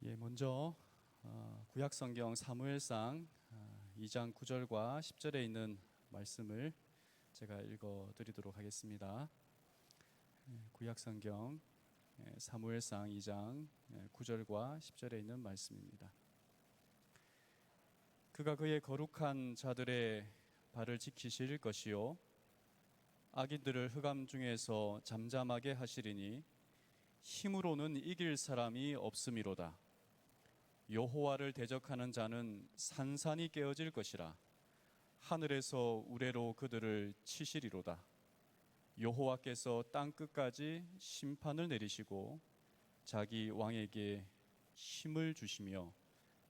먼저 구약성경 사무엘상 2장 9절과 10절에 있는 말씀을 제가 읽어드리도록 하겠습니다. 구약성경 사무엘상 2장 9절과 10절에 있는 말씀입니다. 그가 그의 거룩한 자들의 발을 지키실 것이요 악인들을 흑암 중에서 잠잠하게 하시리니 힘으로는 이길 사람이 없음이로다. 여호와를 대적하는 자는 산산이 깨어질 것이라. 하늘에서 우레로 그들을 치시리로다. 여호와께서 땅 끝까지 심판을 내리시고 자기 왕에게 힘을 주시며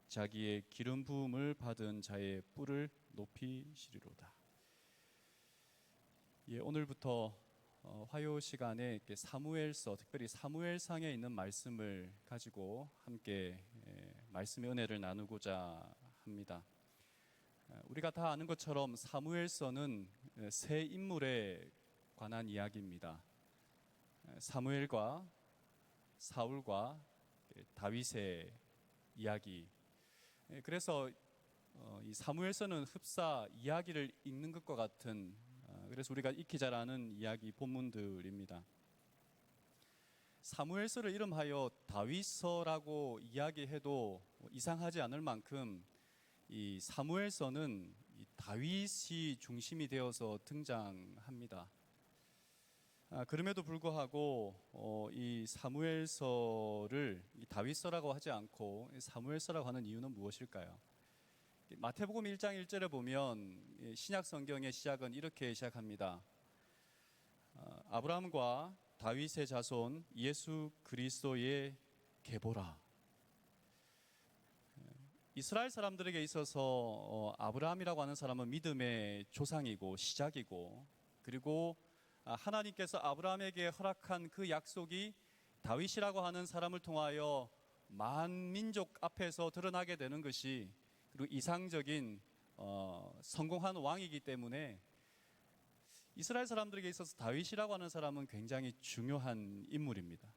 자기의 기름 부음을 받은 자의 뿔을 높이시리로다. 오늘부터 화요 시간에 사무엘서, 특별히 사무엘상에 있는 말씀을 가지고 함께 말씀의 은혜를 나누고자 합니다. 우리가 다 아는 것처럼 사무엘서는 세 인물에 관한 이야기입니다. 사무엘과 사울과 다윗의 이야기. 그래서 이 사무엘서는 흡사 이야기를 읽는 것과 같은, 그래서 우리가 익히 잘 아는 이야기 본문들입니다. 사무엘서를 이름하여 다윗서라고 이야기해도 이상하지 않을 만큼 이 사무엘서는 이 다윗이 중심이 되어서 등장합니다. 그럼에도 불구하고 이 사무엘서를 이 다윗서라고 하지 않고 사무엘서라고 하는 이유는 무엇일까요? 마태복음 1장 1절에 보면 신약 성경의 시작은 이렇게 시작합니다. 아브라함과 다윗의 자손 예수 그리스도의 계보라. 이스라엘 사람들에게 있어서 아브라함이라고 하는 사람은 믿음의 조상이고 시작이고, 그리고 하나님께서 아브라함에게 허락한 그 약속이 다윗이라고 하는 사람을 통하여 만민족 앞에서 드러나게 되는 것이, 그리고 이상적인 성공한 왕이기 때문에 이스라엘 사람들에게 있어서 다윗이라고 하는 사람은 굉장히 중요한 인물입니다.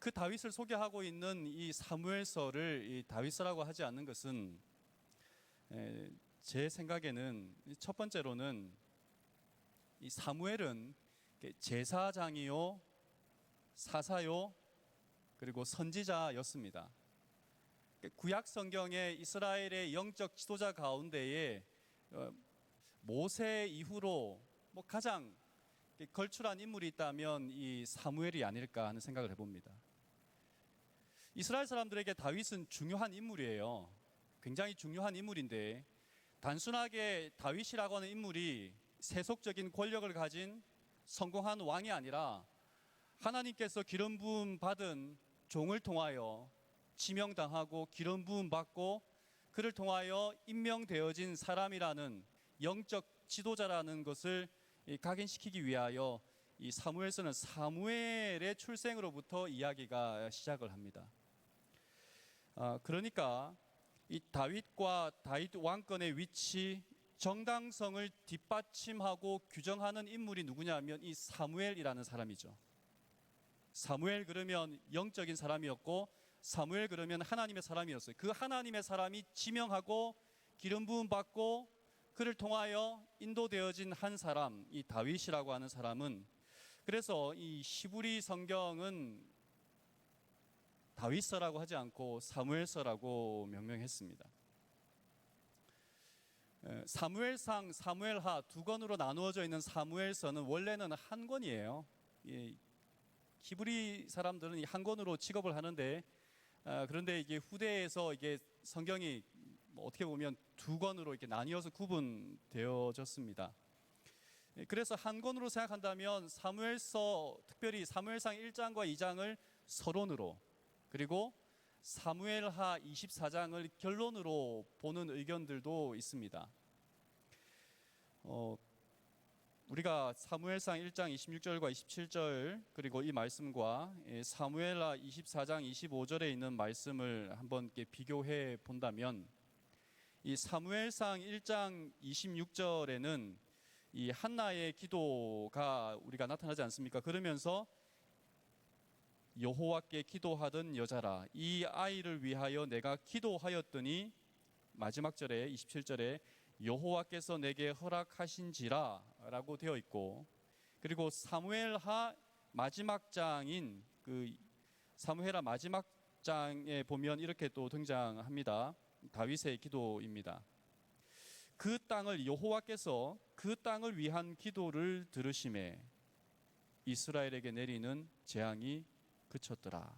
그 다윗을 소개하고 있는 이 사무엘서를 이 다윗서라고 하지 않는 것은 제 생각에는 첫 번째로는 이 사무엘은 제사장이요 사사요 그리고 선지자였습니다. 구약 성경의 이스라엘의 영적 지도자 가운데에 모세 이후로 가장 걸출한 인물이 있다면 이 사무엘이 아닐까 하는 생각을 해봅니다. 이스라엘 사람들에게 다윗은 중요한 인물이에요. 굉장히 중요한 인물인데, 단순하게 다윗이라고 하는 인물이 세속적인 권력을 가진 성공한 왕이 아니라 하나님께서 기름 부음 받은 종을 통하여 지명당하고 기름 부음 받고 그를 통하여 임명되어진 사람이라는 영적 지도자라는 것을 각인시키기 위하여 이 사무엘서는 사무엘의 출생으로부터 이야기가 시작을 합니다. 그러니까 이 다윗과 다윗 왕권의 위치, 정당성을 뒷받침하고 규정하는 인물이 누구냐면 이 사무엘이라는 사람이죠. 사무엘 그러면 영적인 사람이었고, 사무엘 그러면 하나님의 사람이었어요. 그 하나님의 사람이 지명하고 기름 부음 받고 그를 통하여 인도되어진 한 사람, 이 다윗이라고 하는 사람은, 그래서 이 히브리 성경은 다윗서라고 하지 않고 사무엘서라고 명명했습니다. 사무엘상, 사무엘하 두 권으로 나누어져 있는 사무엘서는 원래는 한 권이에요. 히브리 사람들은 이 한 권으로 취급을 하는데, 그런데 이게 후대에서 이게 성경이 어떻게 보면 두 권으로 이렇게 나뉘어서 구분되어졌습니다. 그래서 한 권으로 생각한다면 사무엘서, 특별히 사무엘상 1장과 2장을 서론으로, 그리고 사무엘하 24장을 결론으로 보는 의견들도 있습니다. 우리가 사무엘상 1장 26절과 27절 그리고 이 말씀과 사무엘하 24장 25절에 있는 말씀을 한번 비교해 본다면, 이 사무엘상 1장 26절에는 이 한나의 기도가 우리가 나타나지 않습니까? 그러면서 여호와께 기도하던 여자라. 이 아이를 위하여 내가 기도하였더니 마지막 절에 27절에 여호와께서 내게 허락하신지라 라고 되어 있고, 그리고 사무엘하 마지막 장인 그 사무엘하 마지막 장에 보면 이렇게 또 등장합니다. 다윗의 기도입니다. 그 땅을 여호와께서 그 땅을 위한 기도를 들으심에 이스라엘에게 내리는 재앙이 그쳤더라.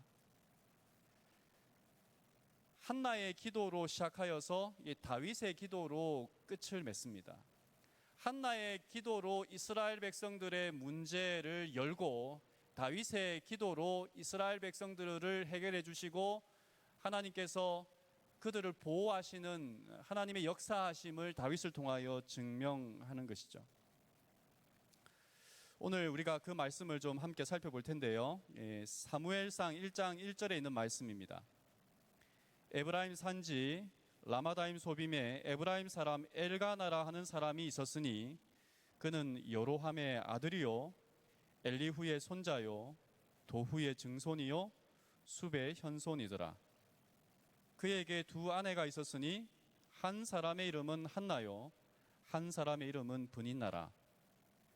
한나의 기도로 시작하여서 다윗의 기도로 끝을 맺습니다. 한나의 기도로 이스라엘 백성들의 문제를 열고 다윗의 기도로 이스라엘 백성들을 해결해 주시고 하나님께서 그들을 보호하시는 하나님의 역사하심을 다윗을 통하여 증명하는 것이죠. 오늘 우리가 그 말씀을 좀 함께 살펴볼 텐데요. 사무엘상 1장 1절에 있는 말씀입니다. 에브라임 산지 라마다임 소빔에 에브라임 사람 엘가나라 하는 사람이 있었으니 그는 여로함의 아들이요 엘리후의 손자요 도후의 증손이요 숲의 현손이더라. 그에게 두 아내가 있었으니 한 사람의 이름은 한나요 한 사람의 이름은 브닌나라.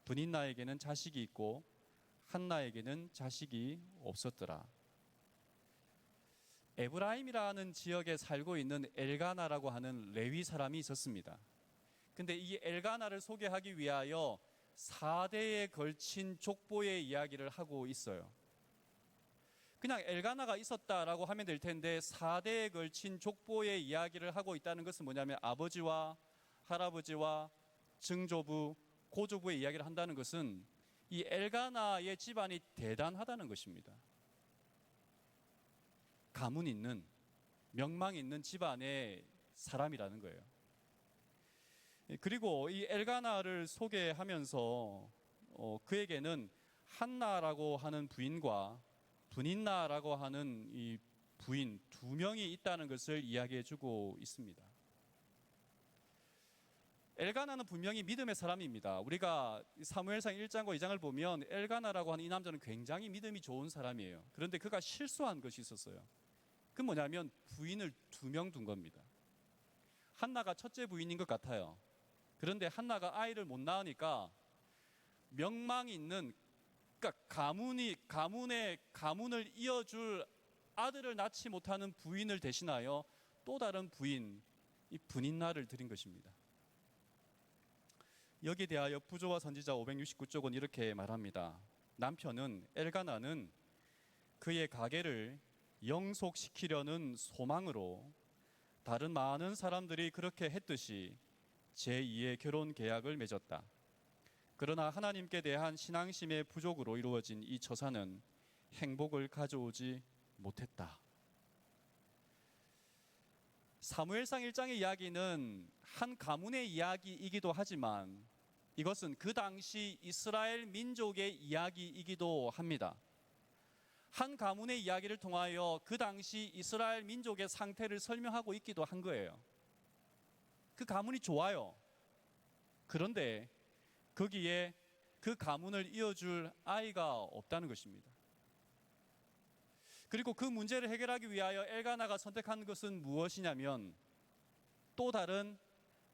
브닌나에게는 자식이 있고 한나에게는 자식이 없었더라. 에브라임이라는 지역에 살고 있는 엘가나라고 하는 레위 사람이 있었습니다. 근데 이 엘가나를 소개하기 위하여 4대에 걸친 족보의 이야기를 하고 있어요. 그냥 엘가나가 있었다라고 하면 될 텐데 4대에 걸친 족보의 이야기를 하고 있다는 것은 뭐냐면 아버지와 할아버지와 증조부, 고조부의 이야기를 한다는 것은 이 엘가나의 집안이 대단하다는 것입니다. 가문 있는, 명망 있는 집안의 사람이라는 거예요. 그리고 이 엘가나를 소개하면서 그에게는 한나라고 하는 부인과 브닌나라고 하는 이 부인 두 명이 있다는 것을 이야기해주고 있습니다. 엘가나는 분명히 믿음의 사람입니다. 우리가 사무엘상 1장과 2장을 보면 엘가나라고 하는 이 남자는 굉장히 믿음이 좋은 사람이에요. 그런데 그가 실수한 것이 있었어요. 그 뭐냐면 부인을 두 명 둔 겁니다. 한나가 첫째 부인인 것 같아요. 그런데 한나가 아이를 못 낳으니까 명망이 있는, 그러니까 가문을 이어줄 아들을 낳지 못하는 부인을 대신하여 또 다른 부인, 이 브닌나를 드린 것입니다. 여기에 대하여 부조와 선지자 569쪽은 이렇게 말합니다. 남편은 엘가나는 그의 가계를 영속시키려는 소망으로 다른 많은 사람들이 그렇게 했듯이 제2의 결혼 계약을 맺었다. 그러나 하나님께 대한 신앙심의 부족으로 이루어진 이 처사는 행복을 가져오지 못했다. 사무엘상 1장의 이야기는 한 가문의 이야기이기도 하지만 이것은 그 당시 이스라엘 민족의 이야기이기도 합니다. 한 가문의 이야기를 통하여 그 당시 이스라엘 민족의 상태를 설명하고 있기도 한 거예요. 그 가문이 좋아요. 그런데 거기에 그 가문을 이어줄 아이가 없다는 것입니다. 그리고 그 문제를 해결하기 위하여 엘가나가 선택한 것은 무엇이냐면 또 다른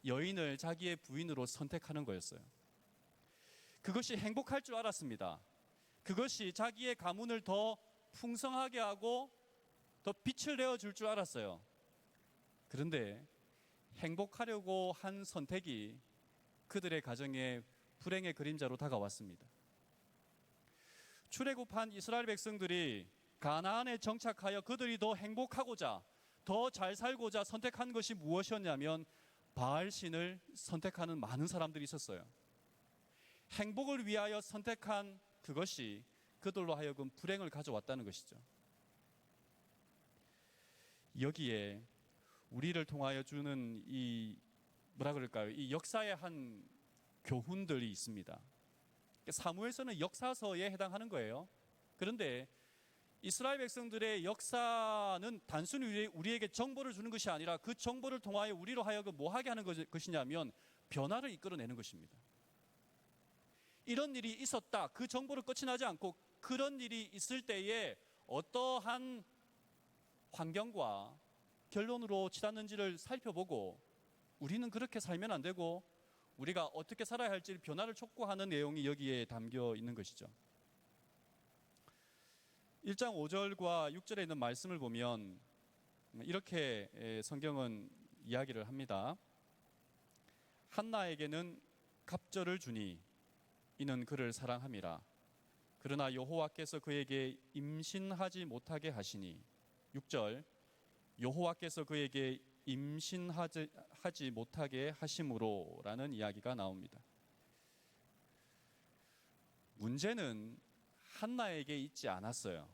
여인을 자기의 부인으로 선택하는 거였어요. 그것이 행복할 줄 알았습니다. 그것이 자기의 가문을 더 풍성하게 하고 더 빛을 내어줄 줄 알았어요. 그런데 행복하려고 한 선택이 그들의 가정에 불행의 그림자로 다가왔습니다. 출애굽한 이스라엘 백성들이 가나안에 정착하여 그들이 더 행복하고자 더 잘 살고자 선택한 것이 무엇이었냐면 바알신을 선택하는 많은 사람들이 있었어요. 행복을 위하여 선택한 그것이 그들로 하여금 불행을 가져왔다는 것이죠. 여기에 우리를 통하여 주는 이 이 역사의 한 교훈들이 있습니다. 사무엘서는 역사서에 해당하는 거예요. 그런데 이스라엘 백성들의 역사는 단순히 우리에게 정보를 주는 것이 아니라 그 정보를 통하여 우리로 하여금 뭐 하게 하는 것이냐면 변화를 이끌어내는 것입니다. 이런 일이 있었다. 그 정보를 끝이 나지 않고 그런 일이 있을 때에 어떠한 환경과 결론으로 치닫는지를 살펴보고 우리는 그렇게 살면 안 되고 우리가 어떻게 살아야 할지 변화를 촉구하는 내용이 여기에 담겨 있는 것이죠. 1장 5절과 6절에 있는 말씀을 보면 이렇게 성경은 이야기를 합니다. 한나에게는 갑절을 주니 이는 그를 사랑함이라. 그러나 여호와께서 그에게 임신하지 못하게 하시니. 6절, 여호와께서 그에게 임신하지 못하게 하심으로 라는 이야기가 나옵니다. 문제는 한나에게 있지 않았어요.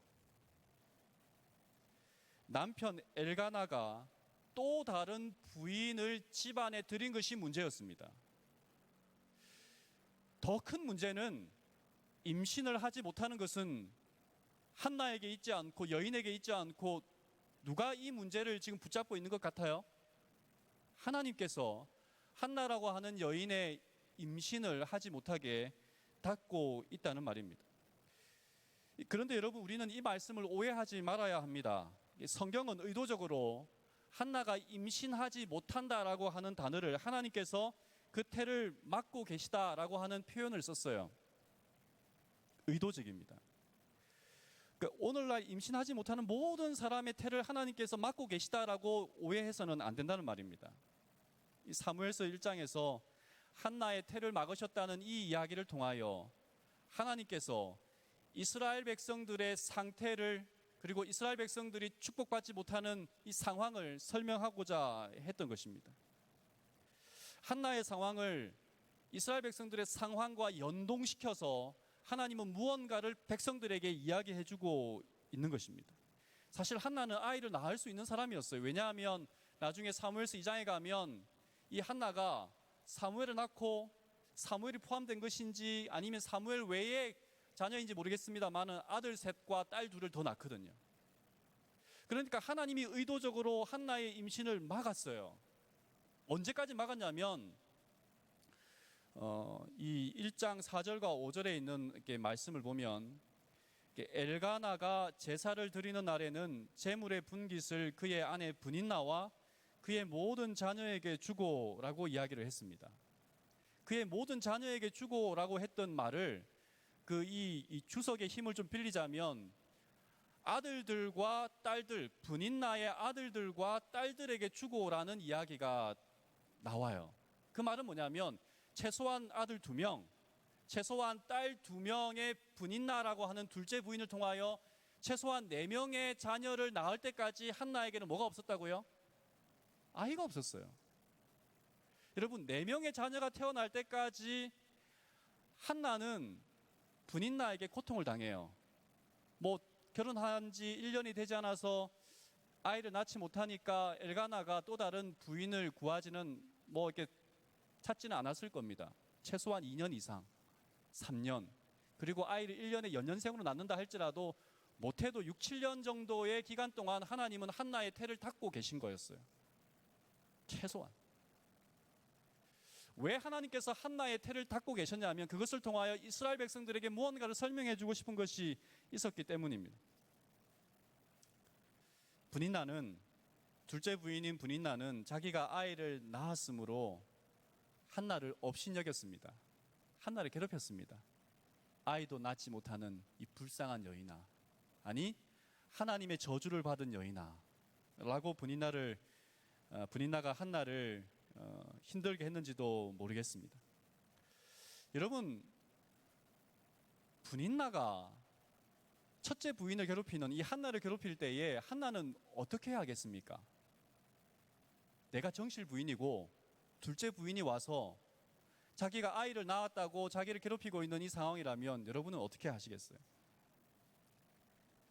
남편 엘가나가 또 다른 부인을 집안에 들인 것이 문제였습니다. 더 큰 문제는 임신을 하지 못하는 것은 한나에게 있지 않고 여인에게 있지 않고 누가 이 문제를 지금 붙잡고 있는 것 같아요? 하나님께서 한나라고 하는 여인의 임신을 하지 못하게 닫고 있다는 말입니다. 그런데 여러분, 우리는 이 말씀을 오해하지 말아야 합니다. 성경은 의도적으로 한나가 임신하지 못한다라고 하는 단어를 하나님께서 그 태를 막고 계시다라고 하는 표현을 썼어요. 의도적입니다. 그러니까 오늘날 임신하지 못하는 모든 사람의 태를 하나님께서 막고 계시다라고 오해해서는 안 된다는 말입니다. 이 사무엘서 1장에서 한나의 태를 막으셨다는 이 이야기를 통하여 하나님께서 이스라엘 백성들의 상태를 그리고 이스라엘 백성들이 축복받지 못하는 이 상황을 설명하고자 했던 것입니다. 한나의 상황을 이스라엘 백성들의 상황과 연동시켜서 하나님은 무언가를 백성들에게 이야기해주고 있는 것입니다. 사실 한나는 아이를 낳을 수 있는 사람이었어요. 왜냐하면 나중에 사무엘서 2장에 가면 이 한나가 사무엘을 낳고 사무엘이 포함된 것인지 아니면 사무엘 외에 자녀인지 모르겠습니다만 아들 셋과 딸 둘을 더 낳거든요. 그러니까 하나님이 의도적으로 한나의 임신을 막았어요. 언제까지 막았냐면 이 1장 4절과 5절에 있는 이렇게 말씀을 보면 엘가나가 제사를 드리는 날에는 제물의 분깃을 그의 아내 브닌나와 그의 모든 자녀에게 주고라고 이야기를 했습니다. 그의 모든 자녀에게 주고라고 했던 말을 이 주석의 힘을 좀 빌리자면 아들들과 딸들, 브닌나의 아들들과 딸들에게 주고라는 이야기가 나와요. 그 말은 뭐냐면 최소한 아들 2명, 최소한 딸 2명의 브닌나라고 하는 둘째 부인을 통하여 최소한 4명의 자녀를 낳을 때까지 한나에게는 뭐가 없었다고요? 아이가 없었어요. 여러분, 4명의 자녀가 태어날 때까지 한나는 브닌나에게 고통을 당해요. 결혼한 지 1년이 되지 않아서 아이를 낳지 못하니까 엘가나가 또 다른 부인을 구하지는 이렇게 찾지는 않았을 겁니다. 최소한 2년 이상, 3년, 그리고 아이를 1년에 연년생으로 낳는다 할지라도 못해도 6, 7년 정도의 기간 동안 하나님은 한나의 태를 닫고 계신 거였어요. 최소한. 왜 하나님께서 한나의 태를 닫고 계셨냐면 그것을 통하여 이스라엘 백성들에게 무언가를 설명해 주고 싶은 것이 있었기 때문입니다. 둘째 부인인 브닌나는 자기가 아이를 낳았으므로 한나를 업신여겼습니다. 한나를 괴롭혔습니다. 아이도 낳지 못하는 이 불쌍한 여인아, 아니 하나님의 저주를 받은 여인아 라고 브닌나가 한나를 힘들게 했는지도 모르겠습니다. 여러분, 브닌나가 첫째 부인을 괴롭히는 이 한나를 괴롭힐 때에 한나는 어떻게 해야겠습니까? 내가 정실 부인이고 둘째 부인이 와서 자기가 아이를 낳았다고 자기를 괴롭히고 있는 이 상황이라면 여러분은 어떻게 하시겠어요?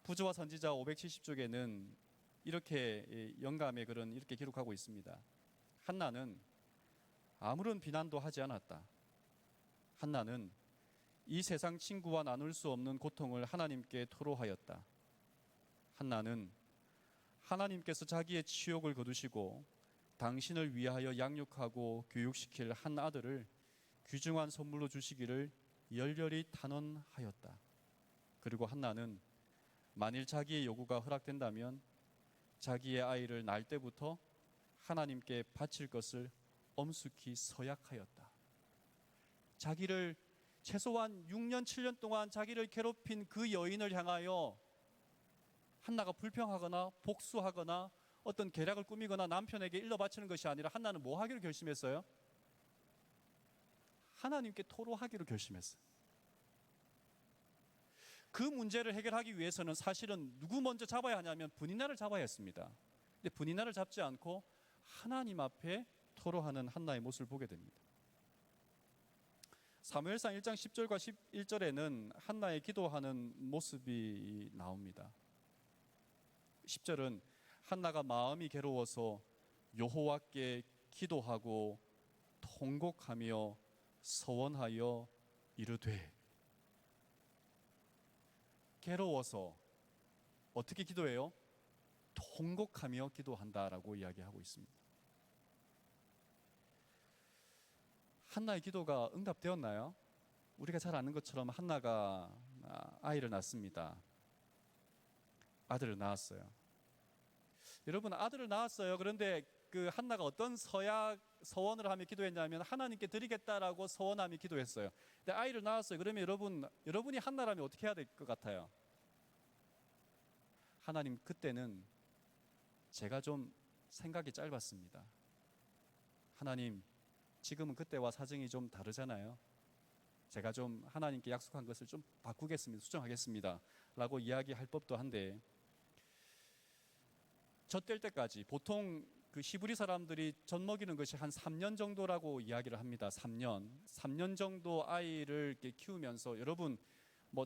부조와 선지자 570쪽에는 이렇게 영감의 글은 이렇게 기록하고 있습니다. 한나는 아무런 비난도 하지 않았다. 한나는 이 세상 친구와 나눌 수 없는 고통을 하나님께 토로하였다. 한나는 하나님께서 자기의 치욕을 거두시고 당신을 위하여 양육하고 교육시킬 한 아들을 귀중한 선물로 주시기를 열렬히 탄원하였다. 그리고 한나는 만일 자기의 요구가 허락된다면 자기의 아이를 낳을 때부터 하나님께 바칠 것을 엄숙히 서약하였다. 자기를 최소한 6년 7년 동안 자기를 괴롭힌 그 여인을 향하여 한나가 불평하거나 복수하거나 어떤 계략을 꾸미거나 남편에게 일러 바치는 것이 아니라 한나는 뭐 하기로 결심했어요? 하나님께 토로하기로 결심했어요. 그 문제를 해결하기 위해서는 사실은 누구 먼저 잡아야 하냐면 분이나를 잡아야 했습니다. 근데 분이나를 잡지 않고 하나님 앞에 토로하는 한나의 모습을 보게 됩니다. 사무엘상 1장 10절과 11절에는 한나의 기도하는 모습이 나옵니다. 10절은 한나가 마음이 괴로워서 여호와께 기도하고 통곡하며 서원하여 이르되, 괴로워서 어떻게 기도해요? 통곡하며 기도한다라고 이야기하고 있습니다. 한나의 기도가 응답되었나요? 우리가 잘 아는 것처럼 한나가 아이를 낳습니다. 아들을 낳았어요. 여러분, 아들을 낳았어요. 그런데 그 한나가 어떤 서원을 하며 기도했냐면 하나님께 드리겠다라고 서원하며 기도했어요. 근데 아이를 낳았어요. 그러면 여러분이 한나라면 어떻게 해야 될 것 같아요? 하나님, 그때는 제가 좀 생각이 짧았습니다. 하나님, 지금은 그때와 사정이 좀 다르잖아요. 제가 좀 하나님께 약속한 것을 좀 바꾸겠습니다. 수정하겠습니다 라고 이야기할 법도 한데, 젖될 때까지 보통 그 히브리 사람들이 젖 먹이는 것이 한 3년 정도라고 이야기를 합니다. 3년 정도 아이를 이렇게 키우면서, 여러분 뭐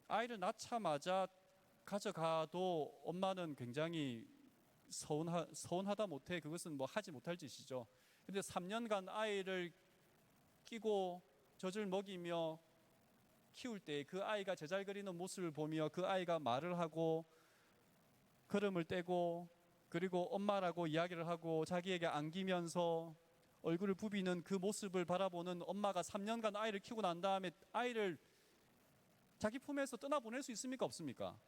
아이를 낳자마자 가져가도 엄마는 굉장히 서운하다 못해 그것은 뭐 하지 못할 짓이죠. 근데 3년간 아이를 끼고 젖을 먹이며 키울 때 그 아이가 제잘거리는 모습을 보며 그 아이가 말을 하고 걸음을 떼고 그리고 엄마라고 이야기를 하고 자기에게 안기면서 얼굴을 부비는 그 모습을 바라보는 엄마가 3년간 아이를 키우고 난 다음에 아이를 자기 품에서 떠나보낼 수 있습니까? 없습니까?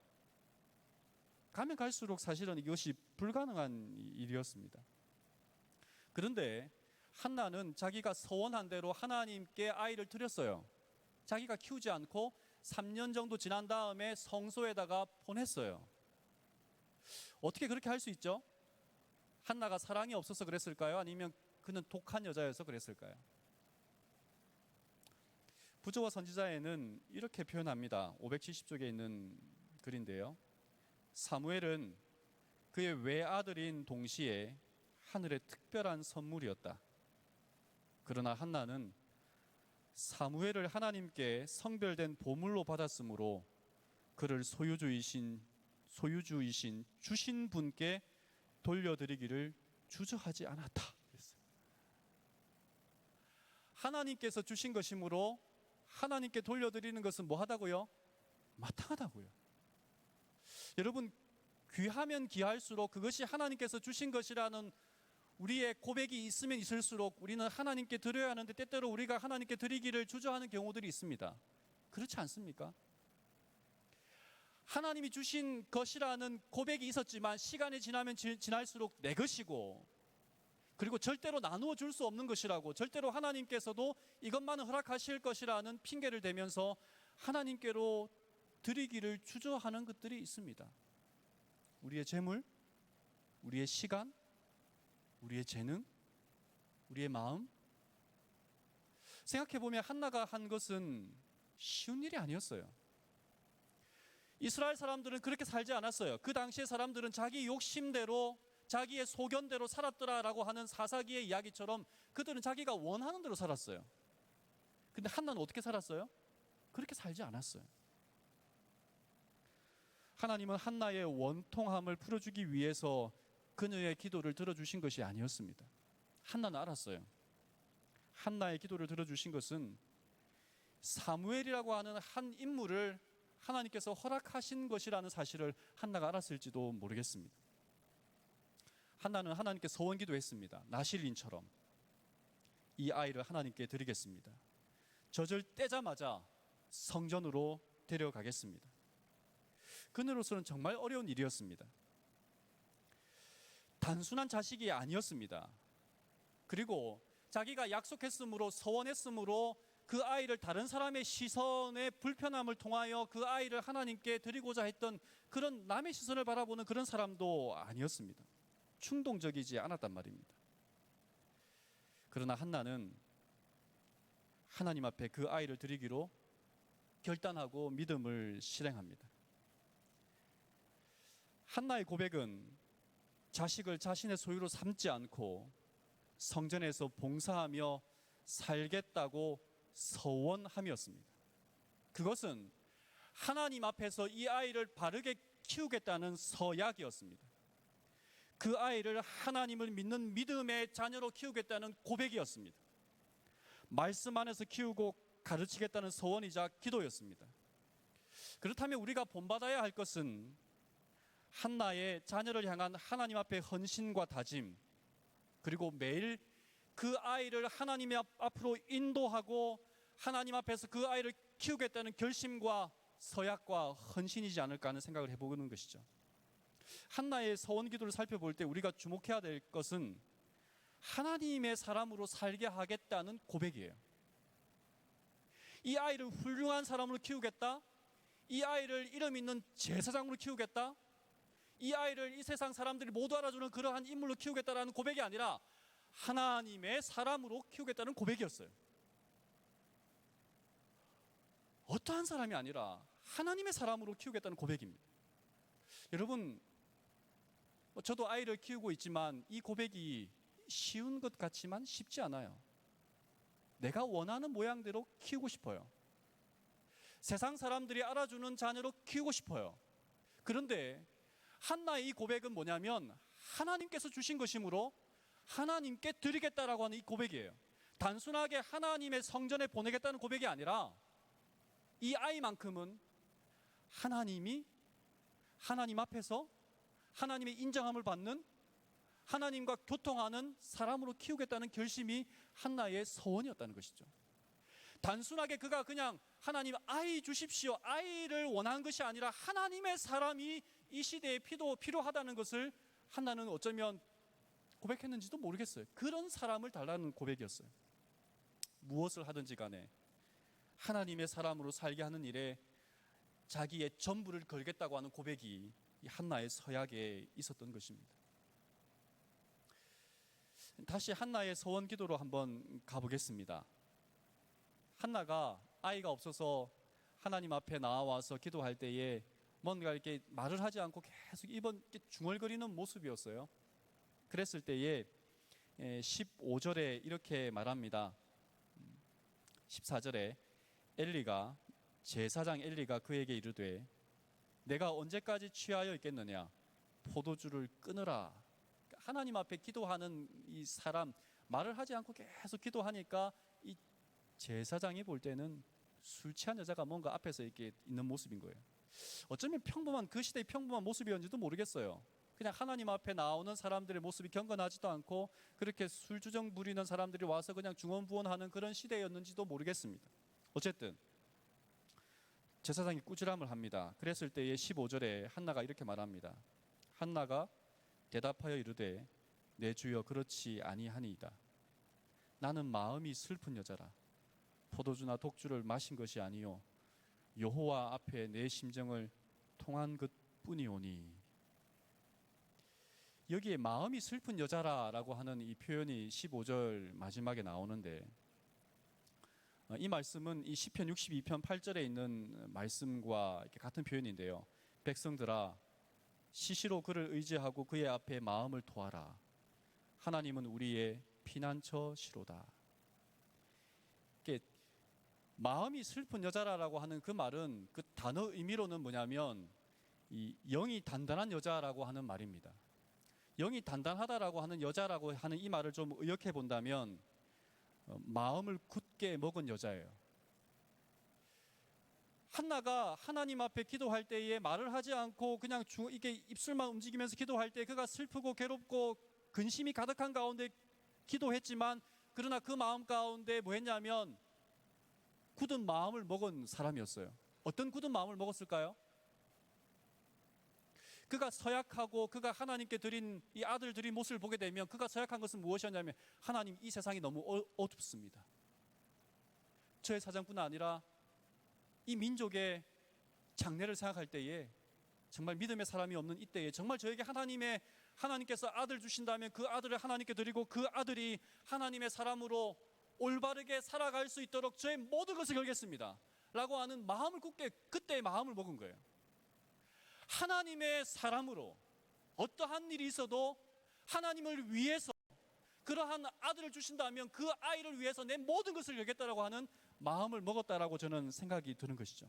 가면 갈수록 사실은 이것이 불가능한 일이었습니다. 그런데 한나는 자기가 서원한 대로 하나님께 아이를 드렸어요. 자기가 키우지 않고 3년 정도 지난 다음에 성소에다가 보냈어요. 어떻게 그렇게 할 수 있죠? 한나가 사랑이 없어서 그랬을까요? 아니면 그는 독한 여자여서 그랬을까요? 부조와 선지자에는 이렇게 표현합니다. 570쪽에 있는 글인데요. 사무엘은 그의 외아들인 동시에 하늘의 특별한 선물이었다. 그러나 한나는 사무엘을 하나님께 성별된 보물로 받았으므로 그를 소유주이신 주신 분께 돌려드리기를 주저하지 않았다. 하나님께서 주신 것이므로 하나님께 돌려드리는 것은 뭐하다고요? 마땅하다고요. 여러분, 귀하면 귀할수록 그것이 하나님께서 주신 것이라는 우리의 고백이 있으면 있을수록 우리는 하나님께 드려야 하는데 때때로 우리가 하나님께 드리기를 주저하는 경우들이 있습니다. 그렇지 않습니까? 하나님이 주신 것이라는 고백이 있었지만 시간이 지나면 지날수록 내 것이고, 그리고 절대로 나누어 줄 수 없는 것이라고, 절대로 하나님께서도 이것만은 허락하실 것이라는 핑계를 대면서 하나님께로 드리기를 주저하는 것들이 있습니다. 우리의 재물, 우리의 시간, 우리의 재능, 우리의 마음. 생각해보면 한나가 한 것은 쉬운 일이 아니었어요. 이스라엘 사람들은 그렇게 살지 않았어요. 그 당시의 사람들은 자기 욕심대로 자기의 소견대로 살았더라라고 하는 사사기의 이야기처럼 그들은 자기가 원하는 대로 살았어요. 근데 한나는 어떻게 살았어요? 그렇게 살지 않았어요. 하나님은 한나의 원통함을 풀어주기 위해서 그녀의 기도를 들어주신 것이 아니었습니다. 한나는 알았어요. 한나의 기도를 들어주신 것은 사무엘이라고 하는 한 인물을 하나님께서 허락하신 것이라는 사실을 한나가 알았을지도 모르겠습니다. 한나는 하나님께 서원 기도했습니다. 나실린처럼 이 아이를 하나님께 드리겠습니다. 젖을 떼자마자 성전으로 데려가겠습니다. 그녀로서는 정말 어려운 일이었습니다. 단순한 자식이 아니었습니다. 그리고 자기가 약속했으므로, 서원했으므로 그 아이를 다른 사람의 시선의 불편함을 통하여 그 아이를 하나님께 드리고자 했던 그런 남의 시선을 바라보는 그런 사람도 아니었습니다. 충동적이지 않았단 말입니다. 그러나 한나는 하나님 앞에 그 아이를 드리기로 결단하고 믿음을 실행합니다. 한나의 고백은 자식을 자신의 소유로 삼지 않고 성전에서 봉사하며 살겠다고 서원함이었습니다. 그것은 하나님 앞에서 이 아이를 바르게 키우겠다는 서약이었습니다. 그 아이를 하나님을 믿는 믿음의 자녀로 키우겠다는 고백이었습니다. 말씀 안에서 키우고 가르치겠다는 서원이자 기도였습니다. 그렇다면 우리가 본받아야 할 것은 한나의 자녀를 향한 하나님 앞의 헌신과 다짐, 그리고 매일 그 아이를 하나님 앞으로 인도하고 하나님 앞에서 그 아이를 키우겠다는 결심과 서약과 헌신이지 않을까 하는 생각을 해보는 것이죠. 한나의 서원 기도를 살펴볼 때 우리가 주목해야 될 것은 하나님의 사람으로 살게 하겠다는 고백이에요. 이 아이를 훌륭한 사람으로 키우겠다, 이 아이를 이름 있는 제사장으로 키우겠다, 이 아이를 이 세상 사람들이 모두 알아주는 그러한 인물로 키우겠다라는 고백이 아니라 하나님의 사람으로 키우겠다는 고백이었어요. 어떠한 사람이 아니라 하나님의 사람으로 키우겠다는 고백입니다. 여러분, 저도 아이를 키우고 있지만 이 고백이 쉬운 것 같지만 쉽지 않아요. 내가 원하는 모양대로 키우고 싶어요. 세상 사람들이 알아주는 자녀로 키우고 싶어요. 그런데 한나의 이 고백은 뭐냐면 하나님께서 주신 것이므로 하나님께 드리겠다라고 하는 이 고백이에요. 단순하게 하나님의 성전에 보내겠다는 고백이 아니라 이 아이만큼은 하나님이 하나님 앞에서 하나님의 인정함을 받는, 하나님과 교통하는 사람으로 키우겠다는 결심이 한나의 서원이었다는 것이죠. 단순하게 그가 그냥 하나님 아이 주십시오, 아이를 원한 것이 아니라 하나님의 사람이 이 시대에 필요하다는 것을 한나는 어쩌면 고백했는지도 모르겠어요. 그런 사람을 달라는 고백이었어요. 무엇을 하든지 간에 하나님의 사람으로 살게 하는 일에 자기의 전부를 걸겠다고 하는 고백이 이 한나의 서약에 있었던 것입니다. 다시 한나의 서원 기도로 한번 가보겠습니다. 한나가 아이가 없어서 하나님 앞에 나와서 기도할 때에 뭔가 이렇게 말을 하지 않고 계속 입은 중얼거리는 모습이었어요. 그랬을 때에 15절에 이렇게 말합니다. 14절에 제사장 엘리가 그에게 이르되 내가 언제까지 취하여 있겠느냐, 포도주를 끊으라. 하나님 앞에 기도하는 이 사람, 말을 하지 않고 계속 기도하니까 이 제사장이 볼 때는 술 취한 여자가 뭔가 앞에서 이렇게 있는 모습인 거예요. 어쩌면 그 시대의 평범한 모습이었는지도 모르겠어요. 그냥 하나님 앞에 나오는 사람들의 모습이 경건하지도 않고 그렇게 술주정 부리는 사람들이 와서 그냥 중언부언하는 그런 시대였는지도 모르겠습니다. 어쨌든 제사장이 꾸지람을 합니다. 그랬을 때에 15절에 한나가 이렇게 말합니다. 한나가 대답하여 이르되 내 주여 그렇지 아니하니이다. 나는 마음이 슬픈 여자라. 포도주나 독주를 마신 것이 아니요 여호와 앞에 내 심정을 통한 것뿐이오니. 여기에 마음이 슬픈 여자라라고 하는 이 표현이 15절 마지막에 나오는데, 이 말씀은 이 시편 62편 8절에 있는 말씀과 이렇게 같은 표현인데요. 백성들아 시시로 그를 의지하고 그의 앞에 마음을 토하라. 하나님은 우리의 피난처시로다. 이게 마음이 슬픈 여자라고 하는 그 말은 그 단어 의미로는 뭐냐면 이 영이 단단한 여자라고 하는 말입니다. 영이 단단하다라고 하는 여자라고 하는 이 말을 좀 의역해 본다면 마음을 굳게 먹은 여자예요. 한나가 하나님 앞에 기도할 때에 말을 하지 않고 그냥 이게 입술만 움직이면서 기도할 때 그가 슬프고 괴롭고 근심이 가득한 가운데 기도했지만, 그러나 그 마음 가운데 뭐 했냐면 굳은 마음을 먹은 사람이었어요. 어떤 굳은 마음을 먹었을까요? 그가 서약하고 그가 하나님께 드린 이 아들 드린 모습을 보게 되면 그가 서약한 것은 무엇이었냐면, 하나님, 이 세상이 너무 어둡습니다. 저의 사정뿐 아니라 이 민족의 장래를 생각할 때에, 정말 믿음의 사람이 없는 이때에 정말 저에게 하나님께서 아들 주신다면 그 아들을 하나님께 드리고 그 아들이 하나님의 사람으로 올바르게 살아갈 수 있도록 저의 모든 것을 걸겠습니다 라고 하는 마음을 굳게 그때의 마음을 먹은 거예요. 하나님의 사람으로 어떠한 일이 있어도 하나님을 위해서 그러한 아들을 주신다면 그 아이를 위해서 내 모든 것을 걸겠다라고 하는 마음을 먹었다라고 저는 생각이 드는 것이죠.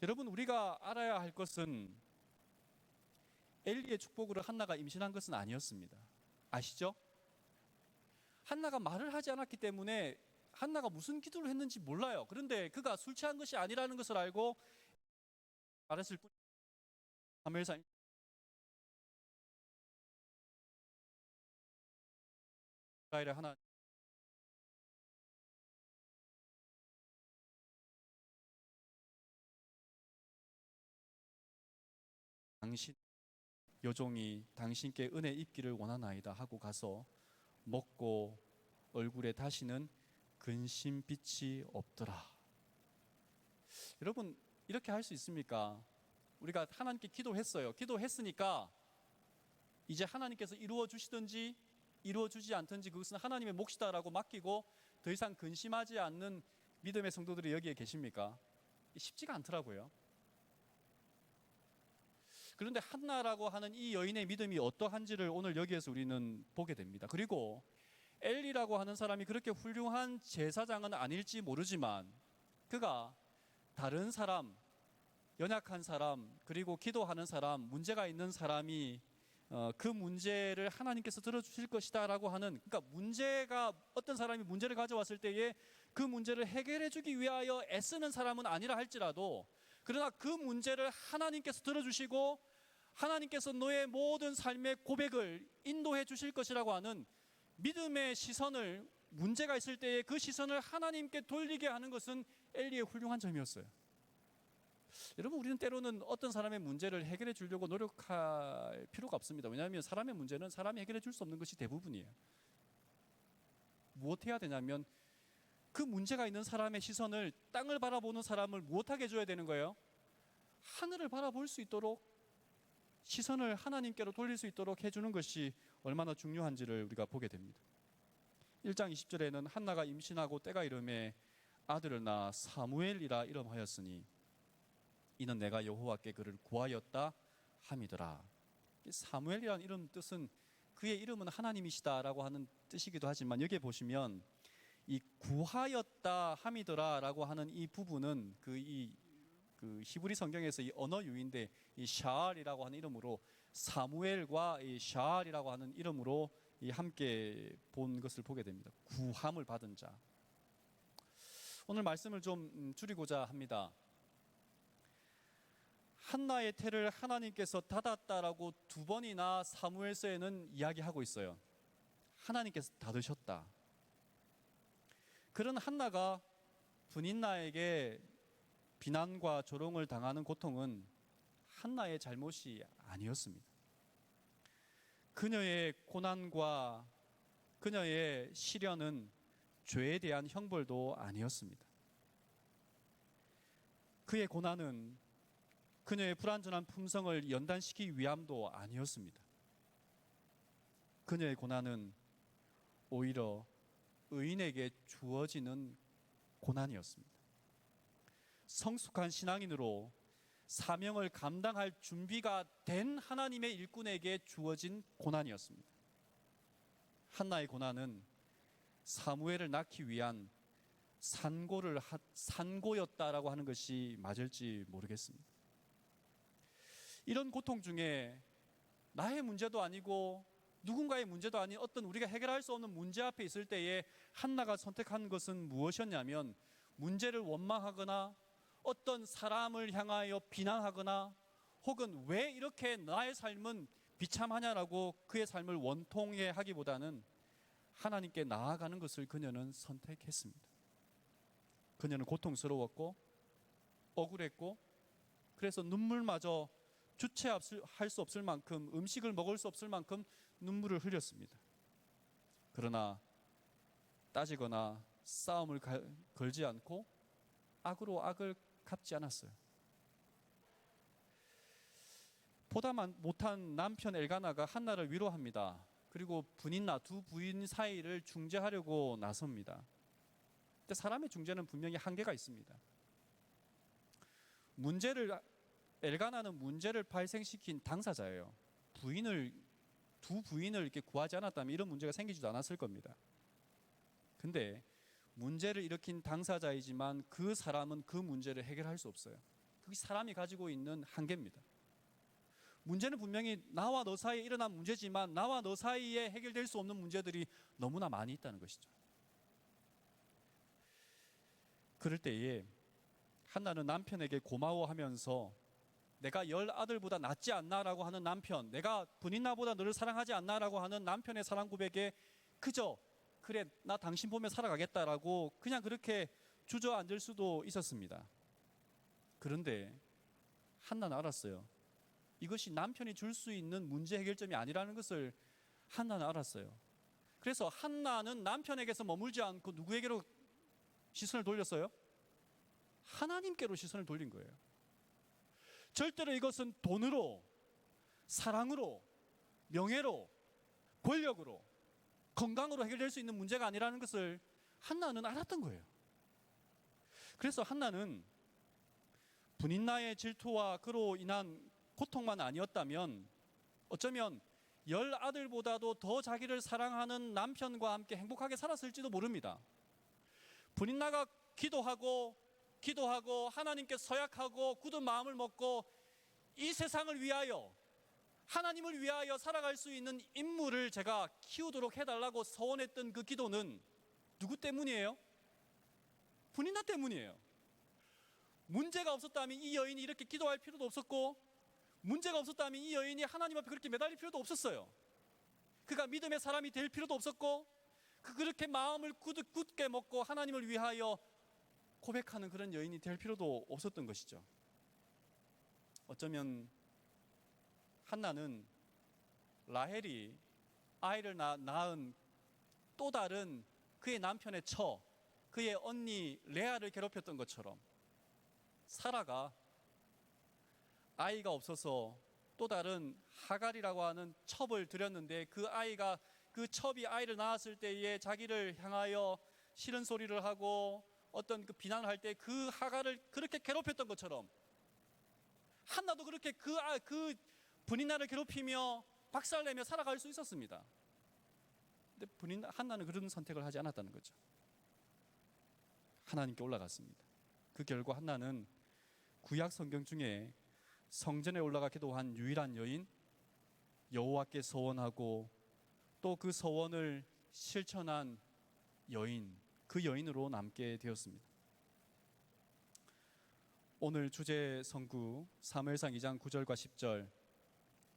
여러분, 우리가 알아야 할 것은 엘리의 축복으로 한나가 임신한 것은 아니었습니다. 아시죠? 한나가 말을 하지 않았기 때문에 한나가 무슨 기도를 했는지 몰라요. 그런데 그가 술 취한 것이 아니라는 것을 알고 말했을 뿐. 사무엘상 이스라엘의 하나 당신 요종이 당신께 은혜 입기를 원하나이다 하고 가서 먹고 얼굴에 다시는 근심빛이 없더라. 여러분, 이렇게 할 수 있습니까? 우리가 하나님께 기도했어요. 기도했으니까 이제 하나님께서 이루어 주시든지 이루어 주지 않든지 그것은 하나님의 몫이다라고 맡기고 더 이상 근심하지 않는 믿음의 성도들이 여기에 계십니까? 쉽지가 않더라고요. 그런데 한나라고 하는 이 여인의 믿음이 어떠한지를 오늘 여기에서 우리는 보게 됩니다. 그리고 엘리라고 하는 사람이 그렇게 훌륭한 제사장은 아닐지 모르지만 그가 다른 사람, 연약한 사람, 그리고 기도하는 사람, 문제가 있는 사람이 그 문제를 하나님께서 들어주실 것이다 라고 하는, 그러니까 어떤 사람이 문제를 가져왔을 때에 그 문제를 해결해 주기 위하여 애쓰는 사람은 아니라 할지라도, 그러나 그 문제를 하나님께서 들어주시고 하나님께서 너의 모든 삶의 고백을 인도해 주실 것이라고 하는 믿음의 시선을, 문제가 있을 때에 그 시선을 하나님께 돌리게 하는 것은 엘리의 훌륭한 점이었어요. 여러분, 우리는 때로는 어떤 사람의 문제를 해결해 주려고 노력할 필요가 없습니다. 왜냐하면 사람의 문제는 사람이 해결해 줄 수 없는 것이 대부분이에요. 무엇 해야 되냐면 그 문제가 있는 사람의 시선을, 땅을 바라보는 사람을 무엇하게 해줘야 되는 거예요? 하늘을 바라볼 수 있도록, 시선을 하나님께로 돌릴 수 있도록 해주는 것이 얼마나 중요한지를 우리가 보게 됩니다. 1장 20절에는 한나가 임신하고 때가 이름에 아들을 낳아 사무엘이라 이름하였으니 이는 내가 여호와께 그를 구하였다 함이더라. 사무엘이라는 이름 뜻은 그의 이름은 하나님이시다라고 하는 뜻이기도 하지만, 여기에 보시면 이 구하였다 함이더라라고 하는 이 부분은 그 히브리 성경에서 이 언어 유인데 이 샤알이라고 하는 이름으로, 사무엘과 이 샤알이라고 하는 이름으로 함께 본 것을 보게 됩니다. 구함을 받은 자. 오늘 말씀을 좀 줄이고자 합니다. 한나의 태를 하나님께서 닫았다라고 2번이나 사무엘서에는 이야기하고 있어요. 하나님께서 닫으셨다. 그런 한나가 분인나에게 비난과 조롱을 당하는 고통은 한나의 잘못이 아니었습니다. 그녀의 고난과 그녀의 시련은 죄에 대한 형벌도 아니었습니다. 그의 고난은 그녀의 불완전한 품성을 연단시키기 위함도 아니었습니다. 그녀의 고난은 오히려 의인에게 주어지는 고난이었습니다. 성숙한 신앙인으로 사명을 감당할 준비가 된 하나님의 일꾼에게 주어진 고난이었습니다. 한나의 고난은 사무엘을 낳기 위한 산고였다라고 하는 것이 맞을지 모르겠습니다. 이런 고통 중에 나의 문제도 아니고 누군가의 문제도 아닌 어떤 우리가 해결할 수 없는 문제 앞에 있을 때에 한나가 선택한 것은 무엇이었냐면, 문제를 원망하거나 어떤 사람을 향하여 비난하거나 혹은 왜 이렇게 나의 삶은 비참하냐라고 그의 삶을 원통해 하기보다는 하나님께 나아가는 것을 그녀는 선택했습니다. 그녀는 고통스러웠고 억울했고 그래서 눈물마저 주체할 수 없을 만큼, 음식을 먹을 수 없을 만큼 눈물을 흘렸습니다. 그러나 따지거나 싸움을 걸지 않고 악으로 악을 갚지 않았어요. 보다 못한 남편 엘가나가 한나를 위로합니다. 그리고 분인나 두 부인 사이를 중재하려고 나섭니다. 근데 사람의 중재는 분명히 한계가 있습니다. 엘가나는 문제를 발생시킨 당사자예요. 두 부인을 이렇게 구하지 않았다면 이런 문제가 생기지도 않았을 겁니다. 근데 문제를 일으킨 당사자이지만 그 사람은 그 문제를 해결할 수 없어요. 그게 사람이 가지고 있는 한계입니다. 문제는 분명히 나와 너 사이에 일어난 문제지만 나와 너 사이에 해결될 수 없는 문제들이 너무나 많이 있다는 것이죠. 그럴 때에 한나는 남편에게 고마워하면서 내가 10아들보다 낫지 않나라고 하는 남편, 내가 분인나보다 너를 사랑하지 않나라고 하는 남편의 사랑 고백에 그저 그래 나 당신 보며 살아가겠다라고 그냥 그렇게 주저앉을 수도 있었습니다. 그런데 한나는 알았어요. 이것이 남편이 줄 수 있는 문제 해결점이 아니라는 것을 한나는 알았어요. 그래서 한나는 남편에게서 머물지 않고 누구에게로 시선을 돌렸어요? 하나님께로 시선을 돌린 거예요. 절대로 이것은 돈으로, 사랑으로, 명예로, 권력으로, 건강으로 해결될 수 있는 문제가 아니라는 것을 한나는 알았던 거예요. 그래서 한나는 분인나의 질투와 그로 인한 고통만 아니었다면 어쩌면 10아들보다도 더 자기를 사랑하는 남편과 함께 행복하게 살았을지도 모릅니다. 분인나가 기도하고 하나님께 서약하고 굳은 마음을 먹고 이 세상을 위하여 하나님을 위하여 살아갈 수 있는 인물을 제가 키우도록 해달라고 서원했던 그 기도는 누구 때문이에요? 분인나 때문이에요. 문제가 없었다면 이 여인이 이렇게 기도할 필요도 없었고, 문제가 없었다면 이 여인이 하나님 앞에 그렇게 매달릴 필요도 없었어요. 그가 믿음의 사람이 될 필요도 없었고, 그렇게 마음을 굳게 먹고 하나님을 위하여 고백하는 그런 여인이 될 필요도 없었던 것이죠. 어쩌면 한나는 라헬이 아이를 낳은 또 다른 그의 남편의 그의 언니 레아를 괴롭혔던 것처럼 사라가 아이가 없어서 또 다른 하갈이라고 하는 첩을 들였는데 그 첩이 아이를 낳았을 때에 자기를 향하여 싫은 소리를 하고 어떤 그 비난을 할 때 그 하갈을 그렇게 괴롭혔던 것처럼 한나도 그렇게 그 분인나를 괴롭히며 박살내며 살아갈 수 있었습니다. 근데 한나는 그런 선택을 하지 않았다는 거죠. 하나님께 올라갔습니다. 그 결과 한나는 구약 성경 중에 성전에 올라가 기도한 유일한 여인, 여호와께 서원하고 또 그 서원을 실천한 여인, 그 여인으로 남게 되었습니다. 오늘 주제 성구 사무엘상 2장 9절과 10절,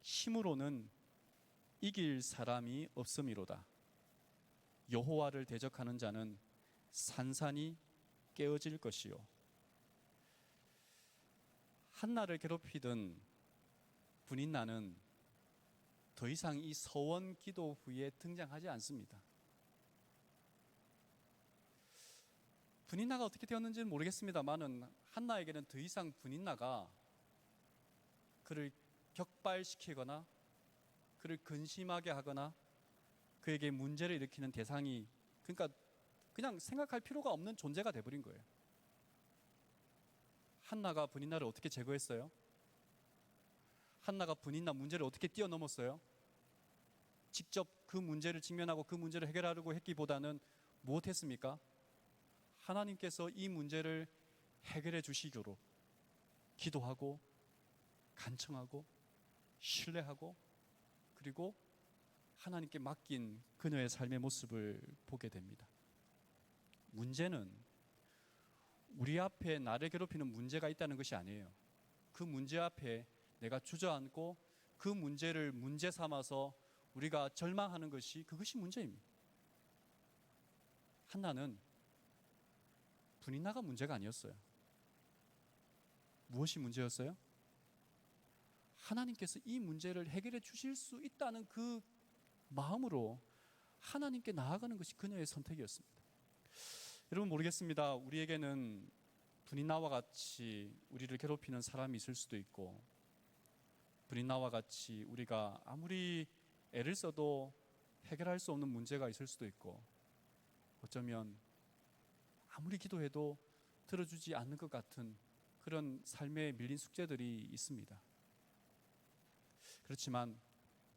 힘으로는 이길 사람이 없음이로다. 여호와를 대적하는 자는 산산이 깨어질 것이요. 한나를 괴롭히던 분인나는 더 이상 이 서원 기도 후에 등장하지 않습니다. 분인나가 어떻게 되었는지는 모르겠습니다만은 한나에게는 더 이상 분인나가 그를 격발시키거나 그를 근심하게 하거나 그에게 문제를 일으키는 대상이, 그러니까 그냥 생각할 필요가 없는 존재가 돼버린 거예요. 한나가 분인나를 어떻게 제거했어요? 한나가 분인나 문제를 어떻게 뛰어넘었어요? 직접 그 문제를 직면하고 그 문제를 해결하려고 했기보다는 무엇했습니까? 하나님께서 이 문제를 해결해 주시기로 기도하고 간청하고 신뢰하고 그리고 하나님께 맡긴 그녀의 삶의 모습을 보게 됩니다. 문제는 우리 앞에 나를 괴롭히는 문제가 있다는 것이 아니에요. 그 문제 앞에 내가 주저앉고 그 문제를 문제 삼아서 우리가 절망하는 그것이 문제입니다. 한나는 분인나가 문제가 아니었어요. 무엇이 문제였어요? 하나님께서 이 문제를 해결해 주실 수 있다는 그 마음으로 하나님께 나아가는 것이 그녀의 선택이었습니다. 여러분, 모르겠습니다. 우리에게는 브린나와 같이 우리를 괴롭히는 사람이 있을 수도 있고, 브린나와 같이 우리가 아무리 애를 써도 해결할 수 없는 문제가 있을 수도 있고, 어쩌면 아무리 기도해도 들어주지 않는 것 같은 그런 삶에 밀린 숙제들이 있습니다. 그렇지만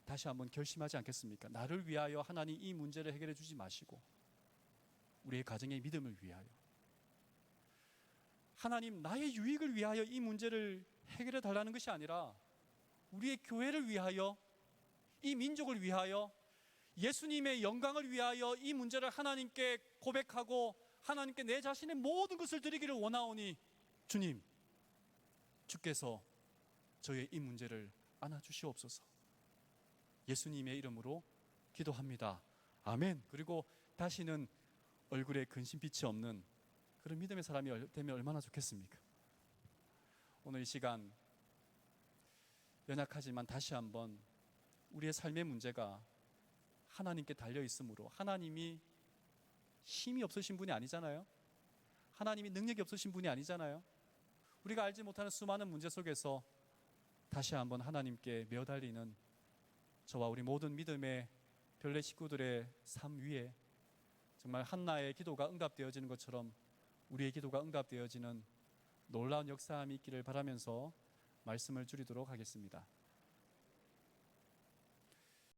다시 한번 결심하지 않겠습니까? 나를 위하여 하나님 이 문제를 해결해 주지 마시고 우리의 가정의 믿음을 위하여, 하나님 나의 유익을 위하여 이 문제를 해결해 달라는 것이 아니라 우리의 교회를 위하여, 이 민족을 위하여, 예수님의 영광을 위하여 이 문제를 하나님께 고백하고 하나님께 내 자신의 모든 것을 드리기를 원하오니 주님, 주께서 저의 이 문제를 안아주시옵소서. 예수님의 이름으로 기도합니다. 아멘. 그리고 다시는 얼굴에 근심빛이 없는 그런 믿음의 사람이 되면 얼마나 좋겠습니까? 오늘 이 시간 연약하지만 다시 한번 우리의 삶의 문제가 하나님께 달려 있으므로, 하나님이 힘이 없으신 분이 아니잖아요. 하나님이 능력이 없으신 분이 아니잖아요. 우리가 알지 못하는 수많은 문제 속에서 다시 한번 하나님께 매어달리는 저와 우리 모든 믿음의 별내 식구들의 삶 위에 정말 한나의 기도가 응답되어지는 것처럼 우리의 기도가 응답되어지는 놀라운 역사함이 있기를 바라면서 말씀을 줄이도록 하겠습니다.